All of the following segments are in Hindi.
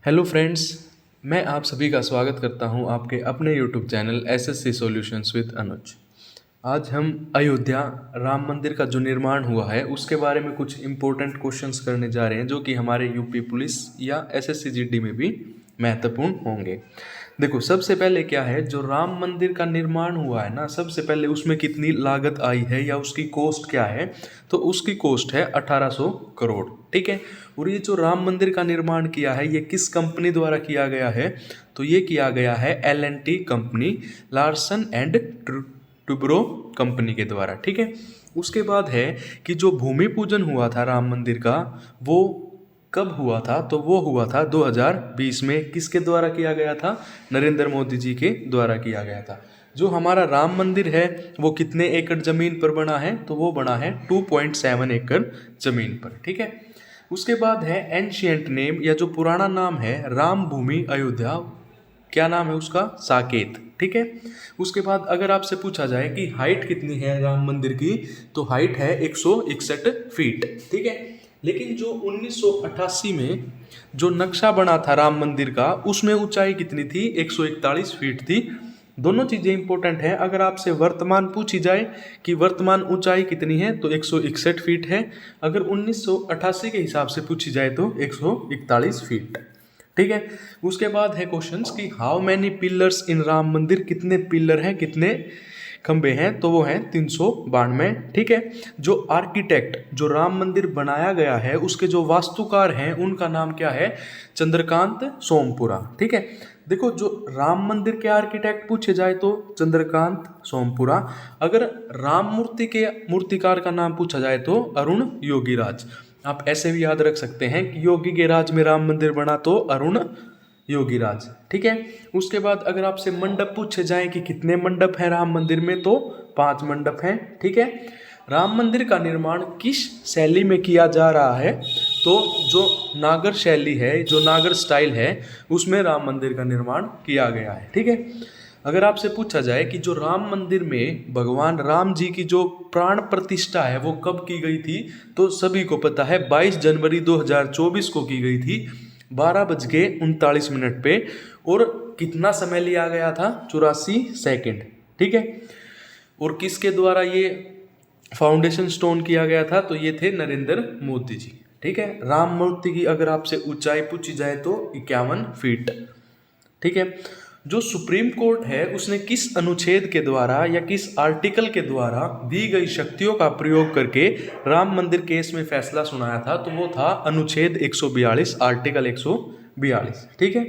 हेलो फ्रेंड्स, मैं आप सभी का स्वागत करता हूं आपके अपने YouTube channel SSC solutions with Anuj. आज हम अयोध्या राम मंदिर का जो निर्माण हुआ है उसके बारे में कुछ इम्पोर्टेंट क्वेश्चंस करने जा रहे हैं जो कि हमारे यूपी पुलिस या एसएससी जीडी में भी महत्वपूर्ण होंगे। देखो, सबसे पहले क्या है, जो राम मंदिर का निर्माण हुआ है ना, सबसे पहले उसमें कितनी लागत आई है या उसकी कॉस्ट क्या है, तो उसकी कॉस्ट है 1800 करोड़। ठीक है। और ये जो राम मंदिर का निर्माण किया है ये किस कंपनी द्वारा किया गया है, तो ये किया गया है L&T company, Larsen and Toubro company के द्वारा। ठीक है। उसके बाद है कि जो भूमि पूजन हुआ था राम मंदिर का वो कब हुआ था, तो वो हुआ था 2020 में। किसके द्वारा किया गया था? नरेंद्र मोदी जी के द्वारा किया गया था। जो हमारा राम मंदिर है वो कितने एकड़ ज़मीन पर बना है, तो वो बना है 2.7 एकड़ ज़मीन पर। ठीक है। उसके बाद है एंशियंट नेम या जो पुराना नाम है राम भूमि अयोध्या, क्या नाम है उसका? साकेत। ठीक है। उसके बाद अगर आपसे पूछा जाए कि हाइट कितनी है राम मंदिर की, तो हाइट है 161 फीट। ठीक है। लेकिन जो 1988 में जो नक्शा बना था राम मंदिर का उसमें ऊंचाई कितनी थी? 141 फीट थी। दोनों चीज़ें इंपॉर्टेंट हैं। अगर आपसे वर्तमान पूछी जाए कि वर्तमान ऊंचाई कितनी है, तो 161 फीट है। अगर 1988 के हिसाब से पूछी जाए तो 141 फीट। ठीक है। उसके बाद है क्वेश्चंस कि हाउ मैनी पिलर्स इन राम मंदिर, कितने पिलर हैं, कितने खंबे हैं, तो वो हैं 392। ठीक है। जो आर्किटेक्ट, जो राम मंदिर बनाया गया है उसके जो वास्तुकार हैं उनका नाम क्या है? चंद्रकांत सोमपुरा। ठीक है। देखो, जो राम मंदिर के आर्किटेक्ट पूछे जाए तो चंद्रकांत सोमपुरा। अगर राम मूर्ति के मूर्तिकार का नाम पूछा जाए तो अरुण योगीराज। आप ऐसे भी याद रख सकते हैं कि योगी के राज में राम मंदिर बना तो अरुण योगीराज। ठीक है। उसके बाद अगर आपसे मंडप पूछे जाए कि कितने मंडप हैं राम मंदिर में, तो 5 मंडप हैं। ठीक है। राम मंदिर का निर्माण किस शैली में किया जा रहा है, तो जो नागर शैली है, जो नागर स्टाइल है, उसमें राम मंदिर का निर्माण किया गया है। ठीक है। अगर आपसे पूछा जाए कि जो राम मंदिर में भगवान राम जी की जो प्राण प्रतिष्ठा है वो कब की गई थी, तो सभी को पता है 22 जनवरी 2024 को की गई थी 12:39 पे। और कितना समय लिया गया था? 84 सेकेंड। ठीक है। और किसके द्वारा ये फाउंडेशन स्टोन किया गया था, तो ये थे नरेंद्र मोदी जी। ठीक है। राम मूर्ति की अगर आपसे ऊंचाई पूछी जाए तो 51 फीट। ठीक है। जो सुप्रीम कोर्ट है उसने किस अनुच्छेद के द्वारा या किस आर्टिकल के द्वारा दी गई शक्तियों का प्रयोग करके राम मंदिर केस में फैसला सुनाया था, तो वो था अनुच्छेद 142, आर्टिकल 142। ठीक है।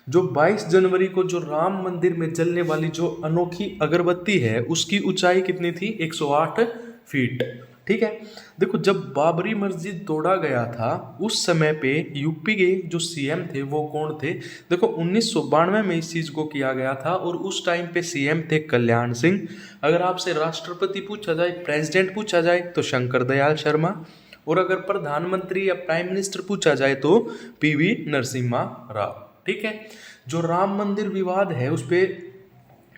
जो 22 जनवरी को जो राम मंदिर में जलने वाली जो अनोखी अगरबत्ती है उसकी ऊंचाई कितनी थी? 108 फीट। ठीक है। देखो, जब बाबरी मस्जिद तोड़ा गया था उस समय पे यूपी के जो सीएम थे वो कौन थे? देखो, 1992 में इस चीज़ को किया गया था और उस टाइम पे सीएम थे कल्याण सिंह। अगर आपसे राष्ट्रपति पूछा जाए, प्रेसिडेंट पूछा जाए, तो शंकर दयाल शर्मा। और अगर प्रधानमंत्री या प्राइम मिनिस्टर पूछा जाए तो पीवी नरसिम्हा राव। ठीक है। जो राम मंदिर विवाद है उस पर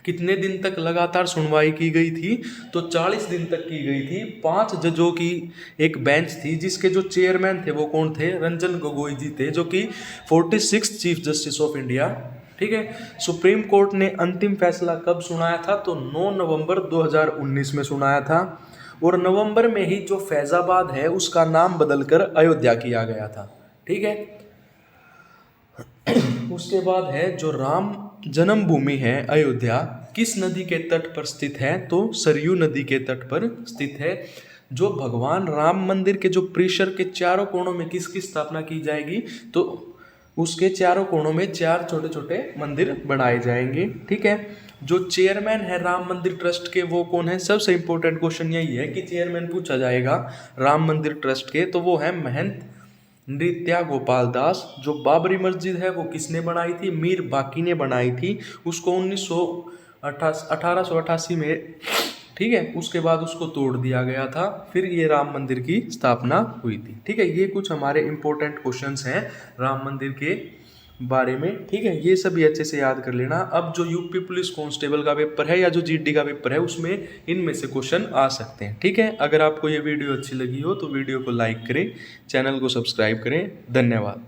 कितने दिन तक लगातार सुनवाई की गई थी, तो 40 दिन तक की गई थी। 5 जजों की एक बेंच थी जिसके जो चेयरमैन थे वो कौन थे? रंजन गोगोई जी थे, जो कि 46 चीफ जस्टिस ऑफ इंडिया। ठीक है। सुप्रीम कोर्ट ने अंतिम फैसला कब सुनाया था, तो 9 नवंबर 2019 में सुनाया था। और नवंबर में ही जो फैजाबाद है उसका नाम बदलकर अयोध्या किया गया था। ठीक है। उसके बाद है जो राम जन्मभूमि है अयोध्या किस नदी के तट पर स्थित है, तो सरयू नदी के तट पर स्थित है। जो भगवान राम मंदिर के जो परिसर के चारों कोणों में किसकी स्थापना की जाएगी, तो उसके चारों कोणों में 4 छोटे छोटे मंदिर बनाए जाएंगे। ठीक है। जो चेयरमैन है राम मंदिर ट्रस्ट के वो कौन है? सबसे इंपॉर्टेंट क्वेश्चन यही है कि चेयरमैन पूछा जाएगा राम मंदिर ट्रस्ट के, तो वो है महंत नृत्या गोपाल दास। जो बाबरी मस्जिद है वो किसने बनाई थी? मीर बाकी ने बनाई थी। उसको 1888 में, ठीक है, उसके बाद उसको तोड़ दिया गया था, फिर ये राम मंदिर की स्थापना हुई थी। ठीक है। ये कुछ हमारे इंपॉर्टेंट क्वेश्चंस हैं राम मंदिर के बारे में। ठीक है। ये सभी अच्छे से याद कर लेना। अब जो यूपी पुलिस कांस्टेबल का पेपर है या जो जीडी का पेपर है उसमें इनमें से क्वेश्चन आ सकते हैं। ठीक है। अगर आपको ये वीडियो अच्छी लगी हो तो वीडियो को लाइक करें, चैनल को सब्सक्राइब करें। धन्यवाद।